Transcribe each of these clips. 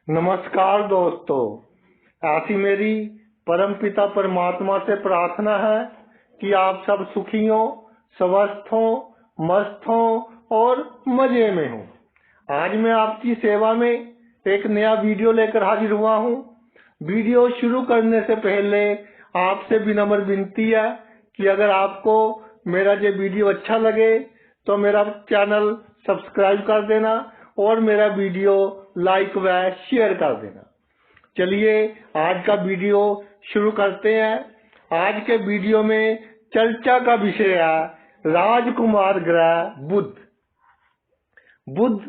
नमस्कार दोस्तों, ऐसी मेरी परमपिता परमात्मा से प्रार्थना है कि आप सब सुखी हो, स्वस्थ हो, मस्त हो और मजे में हो। आज मैं आपकी सेवा में एक नया वीडियो लेकर हाजिर हुआ हूँ। वीडियो शुरू करने से पहले आपसे विनम्र विनती है कि अगर आपको मेरा ये वीडियो अच्छा लगे तो मेरा चैनल सब्सक्राइब कर देना और मेरा वीडियो लाइक व शेयर कर देना। चलिए आज का वीडियो शुरू करते हैं। आज के वीडियो में चर्चा का विषय है राजकुमार ग्रह बुध। बुध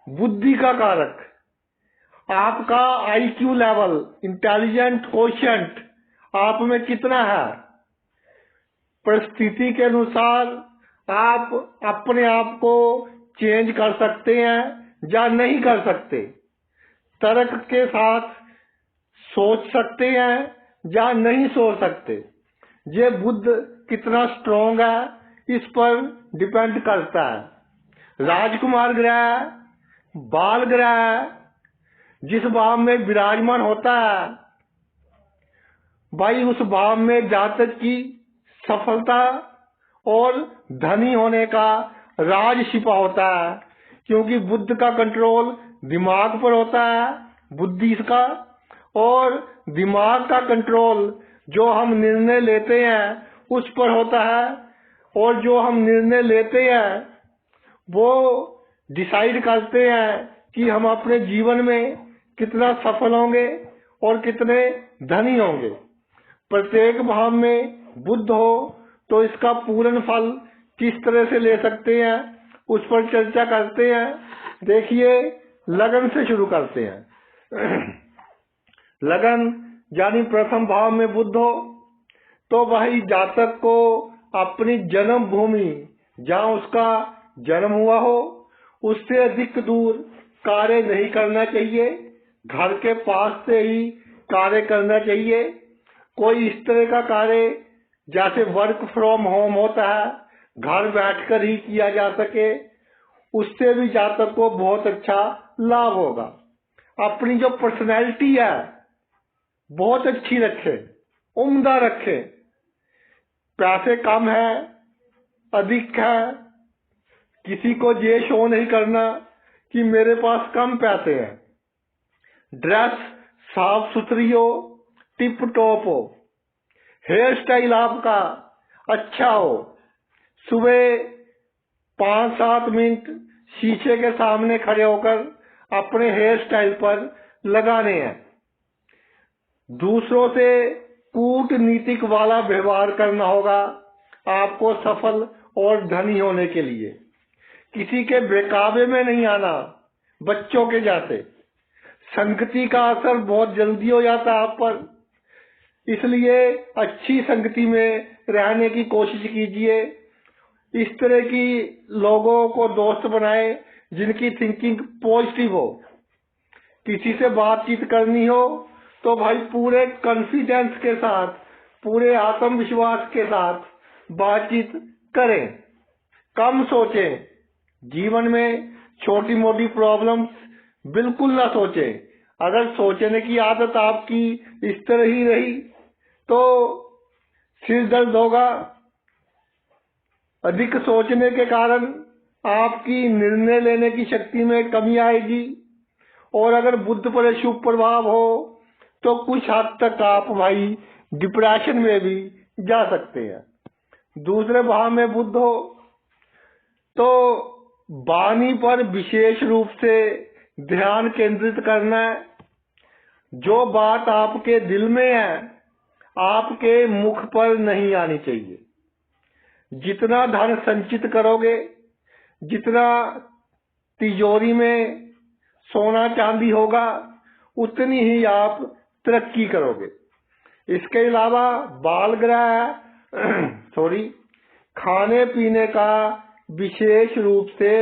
बुद्धि का कारक, आपका IQ लेवल, इंटेलिजेंट कोशेंट आप में कितना है। परिस्थिति के अनुसार आप अपने आप को चेंज कर सकते हैं या नहीं कर सकते। तर्क के साथ सोच सकते हैं या नहीं सोच सकते। ये बुध कितना स्ट्रॉन्ग है इस पर डिपेंड करता है। राजकुमार ग्रह बाल ग्रह जिस भाव में विराजमान होता है भाई, उस भाव में जातक की सफलता और धनी होने का राज छिपा होता है, क्योंकि बुध का कंट्रोल दिमाग पर होता है, बुद्धि का, और दिमाग का कंट्रोल जो हम निर्णय लेते हैं उस पर होता है, और जो हम निर्णय लेते हैं वो डिसाइड करते हैं कि हम अपने जीवन में कितना सफल होंगे और कितने धनी होंगे। प्रत्येक भाव में बुध हो तो इसका पूर्ण फल किस तरह से ले सकते हैं उस पर चर्चा करते हैं। देखिए, लगन से शुरू करते हैं। लगन यानी प्रथम भाव में बुध हो तो वही जातक को अपनी जन्म भूमि जहाँ उसका जन्म हुआ हो उससे अधिक दूर कार्य नहीं करना चाहिए। घर के पास से ही कार्य करना चाहिए। कोई इस तरह का कार्य जैसे वर्क फ्रॉम होम होता है, घर बैठकर ही किया जा सके, उससे भी जातक को बहुत अच्छा लाभ होगा। अपनी जो पर्सनैलिटी है बहुत अच्छी रखे, उम्दा रखे। पैसे कम है, अधिक है, किसी को ये शो नहीं करना कि मेरे पास कम पैसे हैं। ड्रेस साफ सुथरी हो, टिप टॉप हो। हेयर स्टाइल आपका अच्छा हो। सुबह 5-7 मिनट शीशे के सामने खड़े होकर अपने हेयर स्टाइल पर लगाने हैं। दूसरों से कूटनीतिक वाला व्यवहार करना होगा आपको सफल और धनी होने के लिए। किसी के बेकाबे में नहीं आना, बच्चों के जैसे। संगति का असर बहुत जल्दी हो जाता है आप पर, इसलिए अच्छी संगति में रहने की कोशिश कीजिए। इस तरह की लोगों को दोस्त बनाए जिनकी थिंकिंग पॉजिटिव हो। किसी से बातचीत करनी हो तो भाई पूरे कॉन्फिडेंस के साथ, पूरे आत्मविश्वास के साथ बातचीत करें। कम सोचें। जीवन में छोटी मोटी प्रॉब्लम्स बिल्कुल ना सोचें। अगर सोचने की आदत आपकी इस तरह ही रही तो सिर दर्द होगा। अधिक सोचने के कारण आपकी निर्णय लेने की शक्ति में कमी आएगी, और अगर बुध पर शुभ प्रभाव हो तो कुछ हद तक आप भाई डिप्रेशन में भी जा सकते हैं। दूसरे भाव में बुध हो तो वाणी पर विशेष रूप से ध्यान केंद्रित करना है। जो बात आपके दिल में है आपके मुख पर नहीं आनी चाहिए। जितना धन संचित करोगे, जितना तिजोरी में सोना चांदी होगा, उतनी ही आप तरक्की करोगे। इसके अलावा बाल ग्रह खाने पीने का विशेष रूप से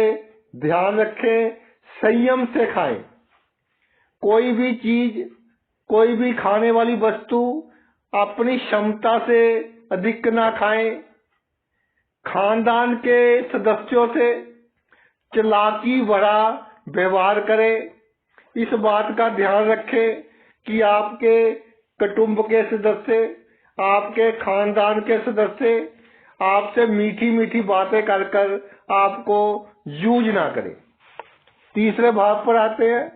ध्यान रखें। संयम से खाएं। कोई भी चीज, कोई भी खाने वाली वस्तु अपनी क्षमता से अधिक ना खाएं। खानदान के सदस्यों से चालाकी भरा व्यवहार करें। इस बात का ध्यान रखें कि आपके कुटुंब के सदस्य, आपके खानदान के सदस्य आपसे मीठी मीठी बातें कर कर आपको यूज ना करें। तीसरे भाव पर आते हैं।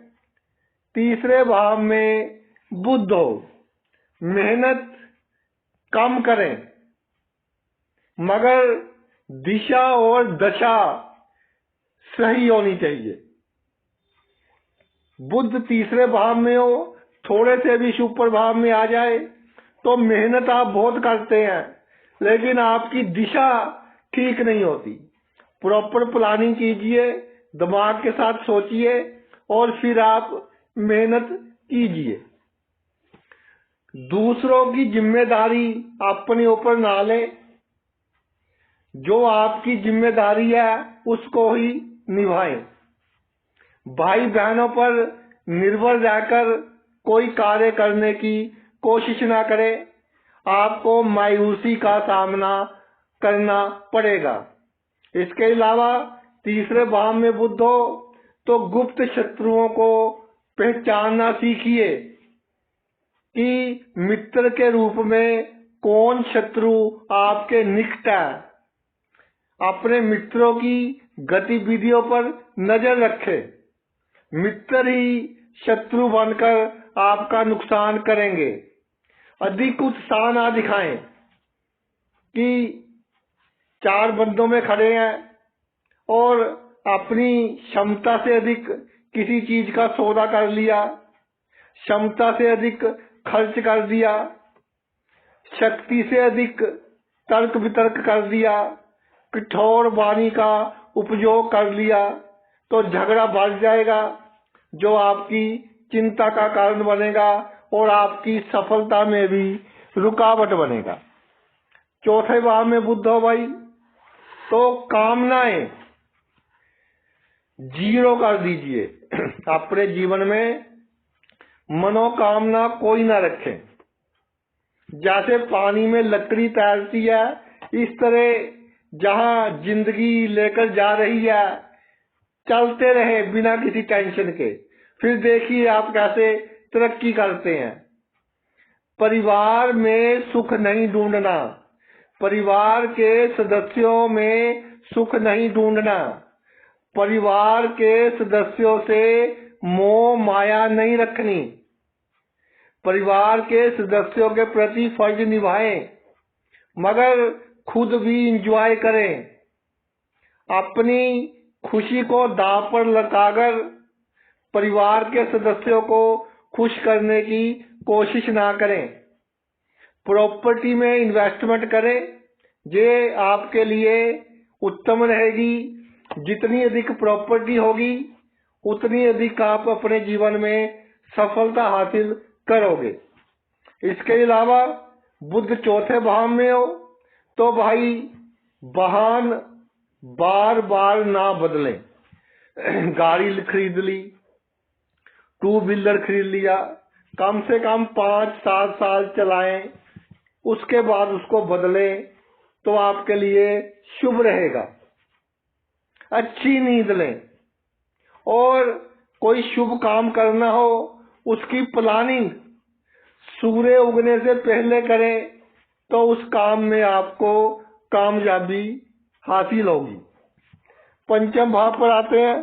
तीसरे भाव में बुध हो, मेहनत कम करें मगर दिशा और दशा सही होनी चाहिए। बुध तीसरे भाव में हो, थोड़े से भी शुभ प्रभाव में आ जाए तो मेहनत आप बहुत करते हैं लेकिन आपकी दिशा ठीक नहीं होती। प्रॉपर प्लानिंग कीजिए, दिमाग के साथ सोचिए और फिर आप मेहनत कीजिए। दूसरों की जिम्मेदारी अपने ऊपर ना लें, जो आपकी जिम्मेदारी है उसको ही निभाएं। भाई बहनों पर निर्भर रहकर कोई कार्य करने की कोशिश ना करें, आपको मायूसी का सामना करना पड़ेगा। इसके अलावा तीसरे भाव में बुध हो तो गुप्त शत्रुओं को पहचानना सीखिए कि मित्र के रूप में कौन शत्रु आपके निकट है। अपने मित्रों की गतिविधियों पर नजर रखें, मित्र ही शत्रु बनकर आपका नुकसान करेंगे। अधिक उत्साह ना दिखाएं कि चार बंदों में खड़े हैं और अपनी क्षमता से अधिक किसी चीज का सौदा कर लिया, क्षमता से अधिक खर्च कर दिया, शक्ति से अधिक तर्क वितर्क कर दिया, कठोर वाणी का उपयोग कर लिया तो झगड़ा बढ़ जाएगा जो आपकी चिंता का कारण बनेगा और आपकी सफलता में भी रुकावट बनेगा। चौथे भाव में बुध हो भाई तो कामनाएं जीरो कर दीजिए। अपने जीवन में मनोकामना कोई ना रखें। जैसे पानी में लकड़ी तैरती है इस तरह जहां जिंदगी लेकर जा रही है चलते रहे बिना किसी टेंशन के, फिर देखिए आप कैसे तरक्की करते हैं। परिवार में सुख नहीं ढूंढना, परिवार के सदस्यों में सुख नहीं ढूंढना, परिवार के सदस्यों से मोह माया नहीं रखनी, परिवार के सदस्यों के प्रति फर्ज निभाएं मगर खुद भी इंजॉय करें। अपनी खुशी को दांव पर लगाकर परिवार के सदस्यों को खुश करने की कोशिश ना करें। प्रॉपर्टी में इन्वेस्टमेंट करें, ये आपके लिए उत्तम रहेगी। जितनी अधिक प्रॉपर्टी होगी उतनी अधिक आप अपने जीवन में सफलता हासिल करोगे। इसके अलावा बुध चौथे भाव में हो तो भाई वाहन बार बार ना बदलें। गाड़ी खरीद ली, टू व्हीलर खरीद लिया, कम से कम 5-7 साल चलाएं, उसके बाद उसको बदलें तो आपके लिए शुभ रहेगा। अच्छी नींद लें और कोई शुभ काम करना हो उसकी प्लानिंग सूर्य उगने से पहले करें तो उस काम में आपको कामयाबी हासिल होगी। पंचम भाव पर आते हैं।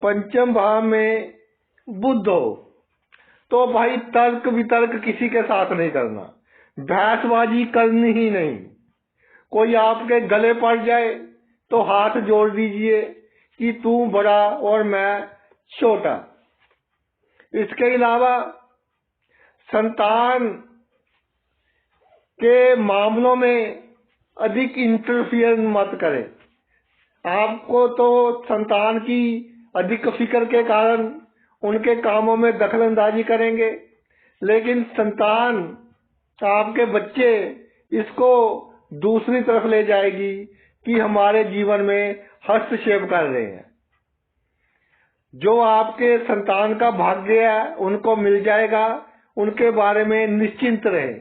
पंचम भाव में बुध हो तो भाई तर्क वितर्क किसी के साथ नहीं करना, बहसबाजी करनी ही नहीं। कोई आपके गले पड़ जाए तो हाथ जोड़ दीजिए कि तू बड़ा और मैं छोटा। इसके अलावा संतान के मामलों में अधिक इंटरफियर मत करें। आपको तो संतान की अधिक फिक्र के कारण उनके कामों में दखलंदाजी करेंगे, लेकिन संतान आपके बच्चे इसको दूसरी तरफ ले जाएगी कि हमारे जीवन में हस्तक्षेप कर रहे हैं। जो आपके संतान का भाग्य है उनको मिल जाएगा, उनके बारे में निश्चिंत रहें।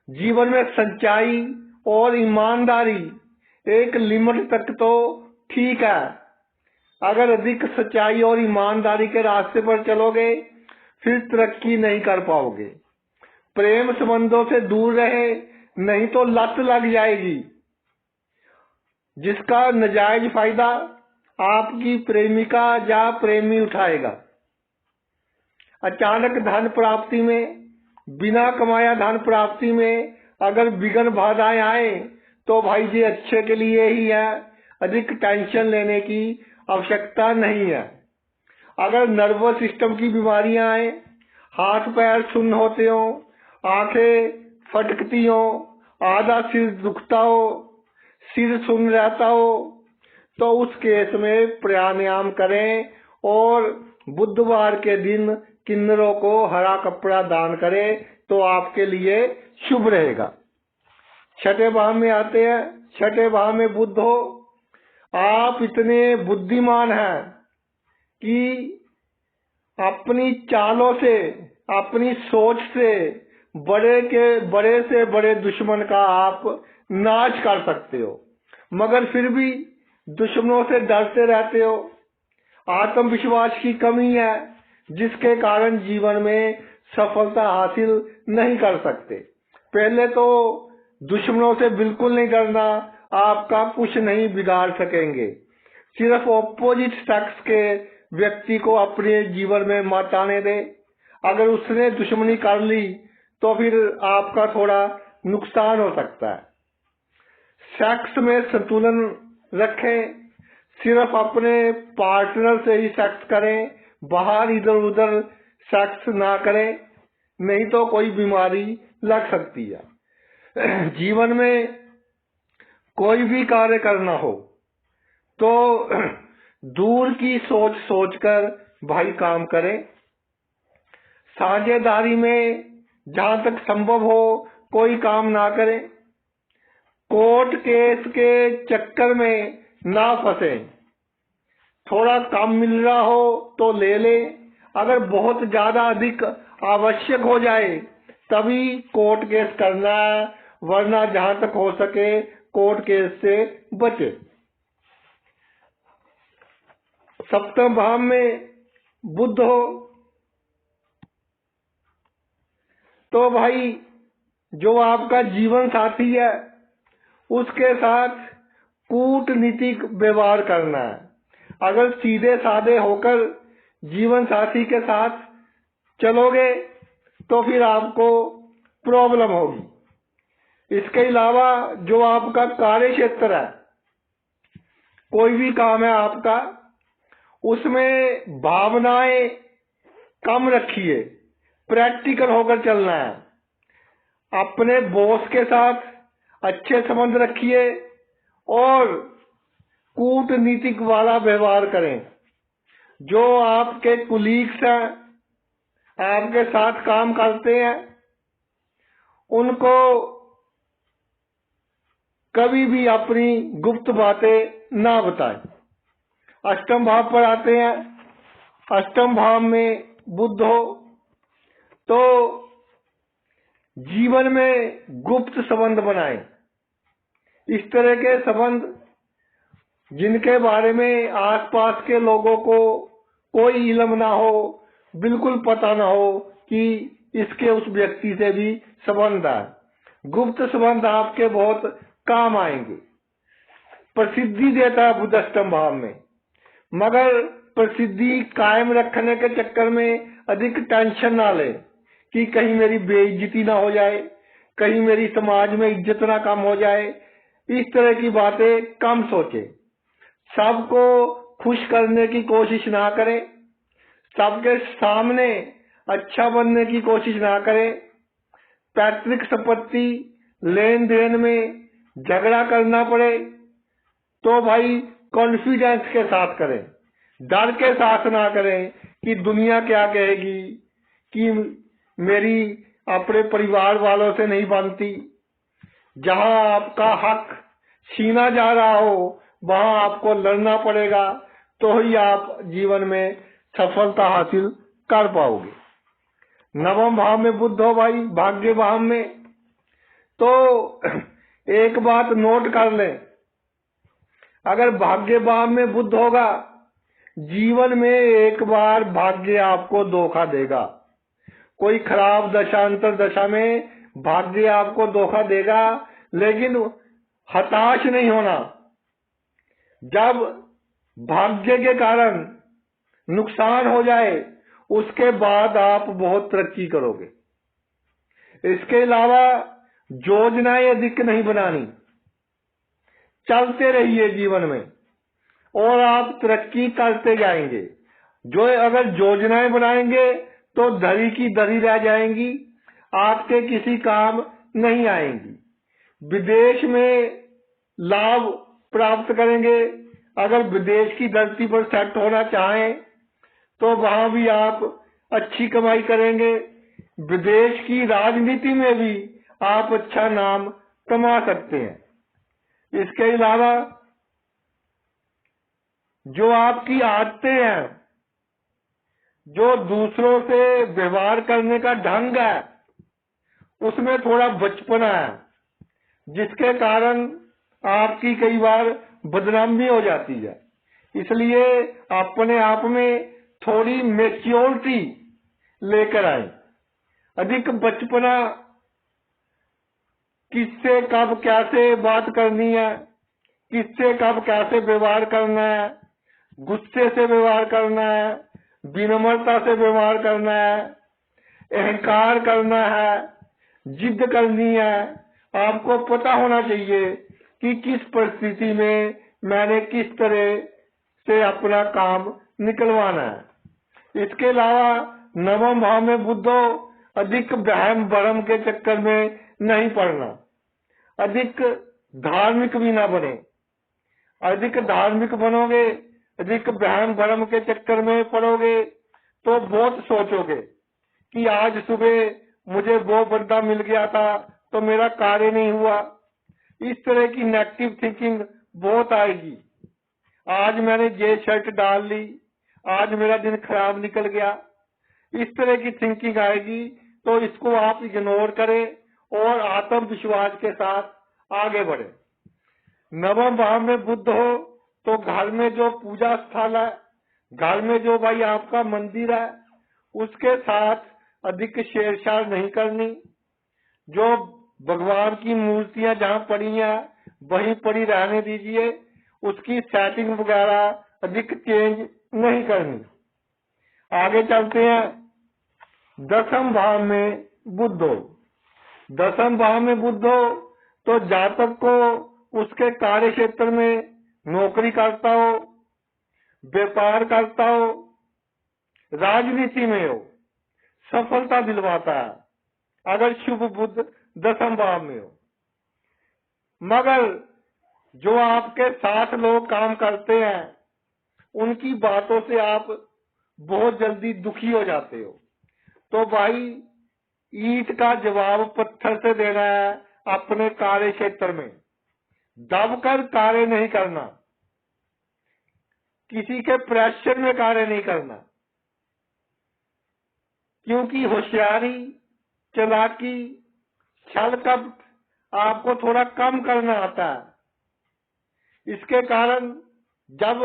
जीवन में सच्चाई और ईमानदारी एक लिमिट तक तो ठीक है, अगर अधिक सच्चाई और ईमानदारी के रास्ते पर चलोगे फिर तरक्की नहीं कर पाओगे। प्रेम संबंधों से दूर रहे, नहीं तो लत लग जाएगी जिसका नाजायज फायदा आपकी प्रेमिका या प्रेमी उठाएगा। अचानक धन प्राप्ति में, बिना कमाया धन प्राप्ति में अगर विघ्न बाधाएं आए तो भाई जी अच्छे के लिए ही है, अधिक टेंशन लेने की आवश्यकता नहीं है। अगर नर्वस सिस्टम की बीमारियां आए, हाथ पैर सुन्न होते हो, आंखें फटकती हो, आधा सिर दुखता हो, सिर सुन्न रहता हो, तो उस केस में प्राणायाम करें और बुधवार के दिन किन्नरों को हरा कपड़ा दान करें तो आपके लिए शुभ रहेगा। छठे भाव में आते हैं। छठे भाव में बुध हो, आप इतने बुद्धिमान हैं कि अपनी चालों से, अपनी सोच से बड़े से बड़े दुश्मन का आप नाश कर सकते हो, मगर फिर भी दुश्मनों से डरते रहते हो। आत्मविश्वास की कमी है जिसके कारण जीवन में सफलता हासिल नहीं कर सकते। पहले तो दुश्मनों से बिल्कुल नहीं डरना, आपका कुछ नहीं बिगाड़ सकेंगे। सिर्फ ऑपोजिट सेक्स के व्यक्ति को अपने जीवन में मत आने दे। अगर उसने दुश्मनी कर ली तो फिर आपका थोड़ा नुकसान हो सकता है। सेक्स में संतुलन रखें, सिर्फ अपने पार्टनर से ही सेक्स करें, बाहर इधर उधर सेक्स ना करें, नहीं तो कोई बीमारी लग सकती है। जीवन में कोई भी कार्य करना हो तो दूर की सोच सोचकर भाई काम करें। साझेदारी में जहां तक संभव हो कोई काम ना करें। कोर्ट केस के चक्कर में ना फंसे। थोड़ा कम मिल रहा हो तो ले ले, अगर बहुत ज्यादा अधिक आवश्यक हो जाए तभी कोर्ट केस करना, वरना जहां तक हो सके कोर्ट केस से बचे। सप्तम भाव में बुध हो तो भाई जो आपका जीवन साथी है उसके साथ कूटनीतिक व्यवहार करना है। अगर सीधे साधे होकर जीवन साथी के साथ चलोगे तो फिर आपको प्रॉब्लम होगी। इसके अलावा जो आपका कार्य क्षेत्र है, कोई भी काम है आपका, उसमें भावनाएं कम रखिए, प्रैक्टिकल होकर चलना है। अपने बॉस के साथ अच्छे संबंध रखिए और कूटनीतिक वाला व्यवहार करें। जो आपके कुलीग्स हैं, आपके साथ काम करते हैं, उनको कभी भी अपनी गुप्त बातें ना बताएं। अष्टम भाव पर आते हैं। अष्टम भाव में बुध हो तो जीवन में गुप्त संबंध बनाएं। इस तरह के संबंध जिनके बारे में आसपास के लोगों को कोई इल्म ना हो, बिल्कुल पता ना हो कि इसके उस व्यक्ति से भी संबंध है। गुप्त संबंध आपके बहुत काम आएंगे। प्रसिद्धि देता है बुध अष्टम भाव में, मगर प्रसिद्धि कायम रखने के चक्कर में अधिक टेंशन ना ले कि कहीं मेरी बेइज्जती ना हो जाए, कहीं मेरी समाज में इज्जत ना कम हो जाए। इस तरह की बातें कम सोचे। सबको खुश करने की कोशिश ना करें, सबके सामने अच्छा बनने की कोशिश ना करें। पैतृक संपत्ति लेन देन में झगड़ा करना पड़े तो भाई कॉन्फिडेंस के साथ करें, डर के साथ ना करें कि दुनिया क्या कहेगी, कि मेरी अपने परिवार वालों से नहीं बनती। जहां आपका हक छीना जा रहा हो वहां आपको लड़ना पड़ेगा, तो ही आप जीवन में सफलता हासिल कर पाओगे। नवम भाव में बुध हो भाई, भाग्य भाव में, तो एक बात नोट कर लें, अगर भाग्य भाव में बुध होगा जीवन में एक बार भाग्य आपको धोखा देगा। कोई खराब दशांतर दशा में भाग्य आपको धोखा देगा, लेकिन हताश नहीं होना। जब भाग्य के कारण नुकसान हो जाए, उसके बाद आप बहुत तरक्की करोगे। इसके अलावा योजनाएं अधिक नहीं बनानी, चलते रहिए जीवन में और आप तरक्की करते जाएंगे। जो अगर योजनाएं बनाएंगे तो धरी की धरी रह जाएंगी, आपके किसी काम नहीं आएंगी। विदेश में लाभ प्राप्त करेंगे। अगर विदेश की धरती पर सेट होना चाहें तो वहां भी आप अच्छी कमाई करेंगे। विदेश की राजनीति में भी आप अच्छा नाम कमा सकते हैं। इसके अलावा जो आपकी आदतें हैं, जो दूसरों से व्यवहार करने का ढंग है, उसमें थोड़ा बचपना है, जिसके कारण आपकी कई बार बदनामी हो जाती है। इसलिए अपने आप में थोड़ी मैच्योरिटी लेकर आए। अधिक बचपना, किससे कब कैसे बात करनी है, किससे कब कैसे व्यवहार करना है, गुस्से से व्यवहार करना है, विनम्रता से व्यवहार करना है, अहंकार करना है, जिद करनी है। आपको पता होना चाहिए कि किस परिस्थिति में मैंने किस तरह से अपना काम निकलवाना है। इसके अलावा नवम भाव में बुध हो, अधिक वहम भरम के चक्कर में नहीं पड़ना। अधिक धार्मिक भी ना बने। अधिक धार्मिक बनोगे, अधिक वहम भरम के चक्कर में पड़ोगे तो बहुत सोचोगे कि आज सुबह मुझे वो बंदा मिल गया था तो मेरा कार्य नहीं हुआ। इस तरह की नेगेटिव थिंकिंग बहुत आएगी। आज मैंने ये शर्ट डाल ली, आज मेरा दिन खराब निकल गया। इस तरह की थिंकिंग आएगी तो इसको आप इग्नोर करें और आत्मविश्वास के साथ आगे बढ़े। नवम भाव में बुध हो तो घर में जो पूजा स्थल है, घर में जो भाई आपका मंदिर है, उसके साथ अधिक छेड़छाड़ नहीं करनी। जो भगवान की मूर्तियां जहाँ पड़ी हैं वहीं पड़ी रहने दीजिए। उसकी सेटिंग वगैरह अधिक चेंज नहीं करनी। आगे चलते हैं। दसम भाव में बुध हो। दसम भाव में बुध हो तो जातक को उसके कार्य क्षेत्र में नौकरी करता हो, व्यापार करता हो, राजनीति में हो, सफलता दिलवाता है अगर शुभ बुध दसम भाव में हो। मगर जो आपके साथ लोग काम करते हैं, उनकी बातों से आप बहुत जल्दी दुखी हो जाते हो। तो भाई ईंट का जवाब पत्थर से देना है। अपने कार्य क्षेत्र में दबकर कार्य नहीं करना, किसी के प्रेशर में कार्य नहीं करना, क्योंकि होशियारी, चालाकी, छल कपट आपको थोड़ा कम करना आता है। इसके कारण जब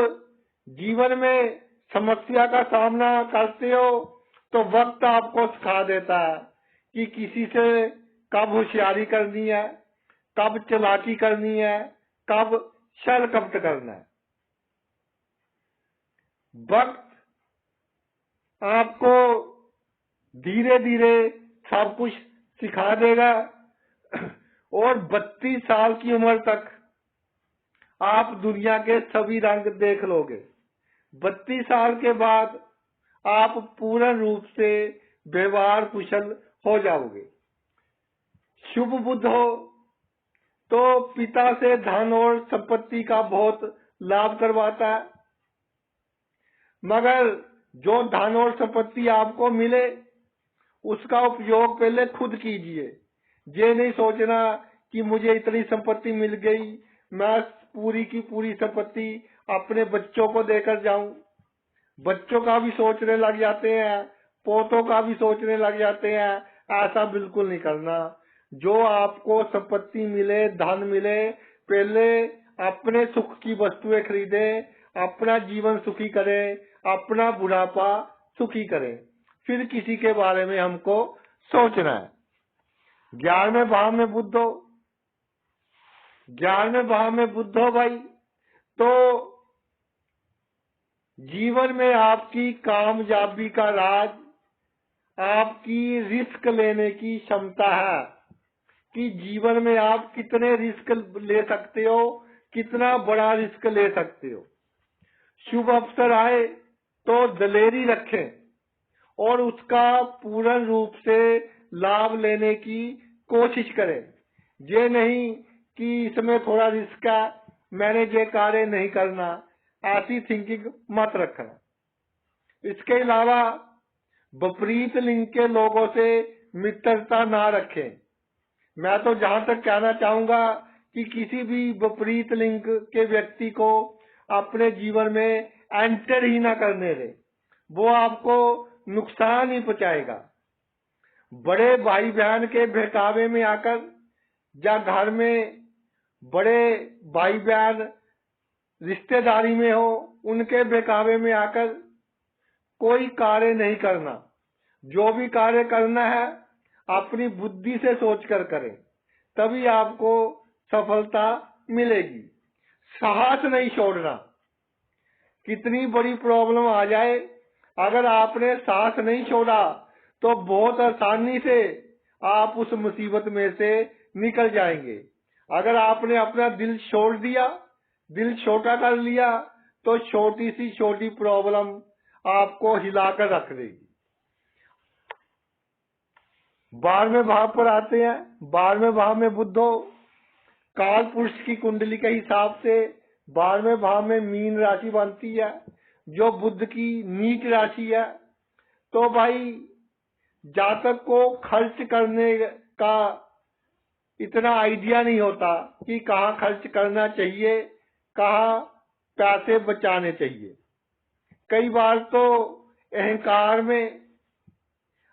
जीवन में समस्या का सामना करते हो तो वक्त आपको सिखा देता है कि किसी से कब होशियारी करनी है, कब चालाकी करनी है, कब छल कपट करना है। वक्त आपको धीरे धीरे सब कुछ सिखा देगा और 32 साल की उम्र तक आप दुनिया के सभी रंग देख लोगे। 32 साल के बाद आप पूर्ण रूप से व्यवहार कुशल हो जाओगे। शुभ बुध हो तो पिता से धन और संपत्ति का बहुत लाभ करवाता है। मगर जो धन और संपत्ति आपको मिले उसका उपयोग पहले खुद कीजिए। ये नहीं सोचना कि मुझे इतनी संपत्ति मिल गई, मैं पूरी की पूरी संपत्ति अपने बच्चों को देकर जाऊं। बच्चों का भी सोचने लग जाते हैं, पोतों का भी सोचने लग जाते हैं। ऐसा बिल्कुल नहीं करना। जो आपको संपत्ति मिले, धन मिले, पहले अपने सुख की वस्तुएं खरीदे, अपना जीवन सुखी करें, अपना बुढ़ापा सुखी करें, फिर किसी के बारे में हमको सोचना है। 11वें भाव में बुध हो, 11वें भाव में बुध हो भाई, तो जीवन में आपकी कामयाबी का राज आपकी रिस्क लेने की क्षमता है कि जीवन में आप कितने रिस्क ले सकते हो, कितना बड़ा रिस्क ले सकते हो। शुभ अवसर आए तो दिलेरी रखें और उसका पूर्ण रूप से लाभ लेने की कोशिश करें। ये नहीं कि इसमें थोड़ा रिस्क है, मैंने ये कार्य नहीं करना, ऐसी थिंकिंग मत रखना। इसके अलावा विपरीत लिंग के लोगों से मित्रता ना रखें। मैं तो जहां तक कहना चाहूंगा कि किसी भी विपरीत लिंग के व्यक्ति को अपने जीवन में एंटर ही ना करने दें, वो आपको नुकसान ही पहुंचाएगा। बड़े भाई बहन के बहकावे में आकर या घर में बड़े भाई बहन रिश्तेदारी में हो, उनके बहकावे में आकर कोई कार्य नहीं करना। जो भी कार्य करना है अपनी बुद्धि से सोचकर करें, तभी आपको सफलता मिलेगी। साहस नहीं छोड़ना। कितनी बड़ी प्रॉब्लम आ जाए, अगर आपने साहस नहीं छोड़ा तो बहुत आसानी से आप उस मुसीबत में से निकल जाएंगे। अगर आपने अपना दिल छोड़ दिया, दिल छोटा कर लिया, तो छोटी सी छोटी प्रॉब्लम आपको हिलाकर रख देगी। 12वें भाव पर आते हैं। 12वें भाव में बुध हो, काल पुरुष की कुंडली के हिसाब से 12वें भाव में मीन राशि बनती है, जो बुध की नीच राशि है। तो भाई जातक को खर्च करने का इतना आइडिया नहीं होता कि कहाँ खर्च करना चाहिए, कहाँ पैसे बचाने चाहिए। कई बार तो अहंकार में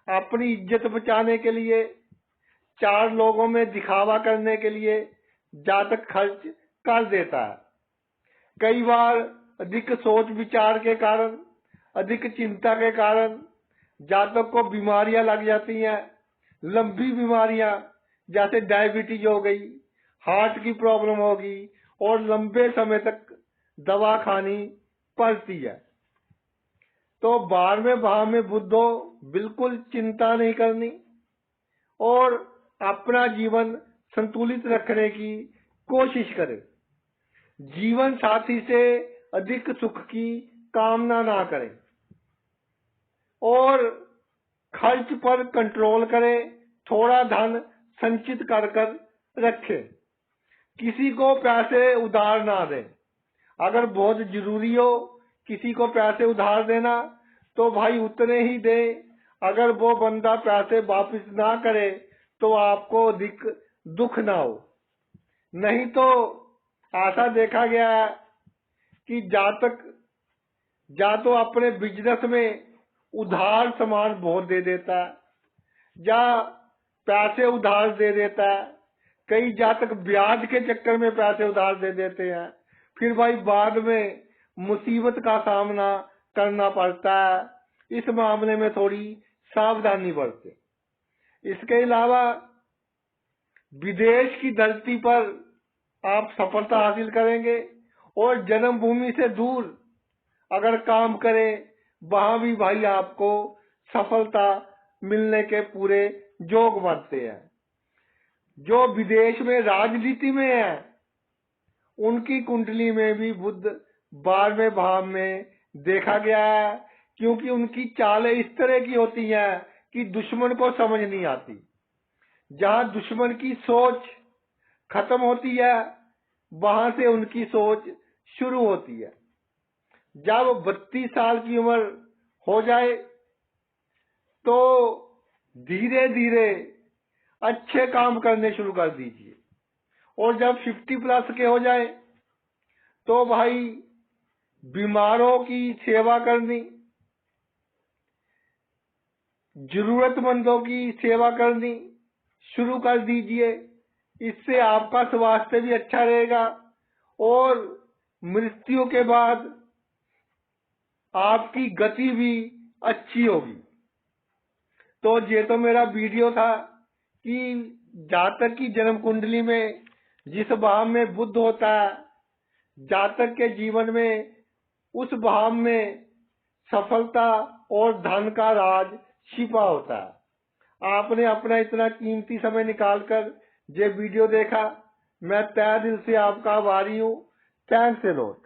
अपनी इज्जत बचाने के लिए, 4 लोगों में दिखावा करने के लिए जातक खर्च कर देता है। कई बार अधिक सोच विचार के कारण, अधिक चिंता के कारण जातक को बीमारियां लग जाती हैं। लंबी बीमारियां जैसे डायबिटीज हो गई, हार्ट की प्रॉब्लम होगी और लंबे समय तक दवा खानी पड़ती है। तो 12वें भाव में बुध हो, बिल्कुल चिंता नहीं करनी और अपना जीवन संतुलित रखने की कोशिश करें। जीवन साथी से अधिक सुख की कामना ना करें और खर्च पर कंट्रोल करें। थोड़ा धन संचित कर रखें। किसी को पैसे उधार ना दें। अगर बहुत जरूरी हो किसी को पैसे उधार देना तो भाई उतने ही दे। अगर वो बंदा पैसे वापस ना करे तो आपको अधिक दुख ना हो। नहीं तो ऐसा देखा गया है कि जातक या तो अपने बिजनेस में उधार सामान बहुत दे देता है या पैसे उधार दे देता है। कई जातक ब्याज के चक्कर में पैसे उधार दे देते हैं, फिर भाई बाद में मुसीबत का सामना करना पड़ता है। इस मामले में थोड़ी सावधानी बरतें। इसके अलावा विदेश की धरती पर आप सफलता हासिल करेंगे और जन्मभूमि से दूर अगर काम करें, वहां भी भाई आपको सफलता मिलने के पूरे योग बनते हैं। जो विदेश में राजनीति में है, उनकी कुंडली में भी बुध 12वें भाव में देखा गया है, क्योंकि उनकी चालें इस तरह की होती हैं कि दुश्मन को समझ नहीं आती। जहां दुश्मन की सोच खत्म होती है, वहां से उनकी सोच शुरू होती है। जब 32 साल की उम्र हो जाए तो धीरे धीरे अच्छे काम करने शुरू कर दीजिए और जब 50 प्लस के हो जाए तो भाई बीमारों की सेवा करनी, जरूरतमंदों की सेवा करनी शुरू कर दीजिए। इससे आपका स्वास्थ्य भी अच्छा रहेगा और मृत्यु के बाद आपकी गति भी अच्छी होगी। तो ये तो मेरा वीडियो था कि जातक की जन्म कुंडली में जिस भाव में बुध होता है, जातक के जीवन में उस भाव में सफलता और धन का राज छिपा होता है। आपने अपना इतना कीमती समय निकालकर ये वीडियो देखा, मैं तहे दिल से आपका आभारी हूँ। Thanks a lot.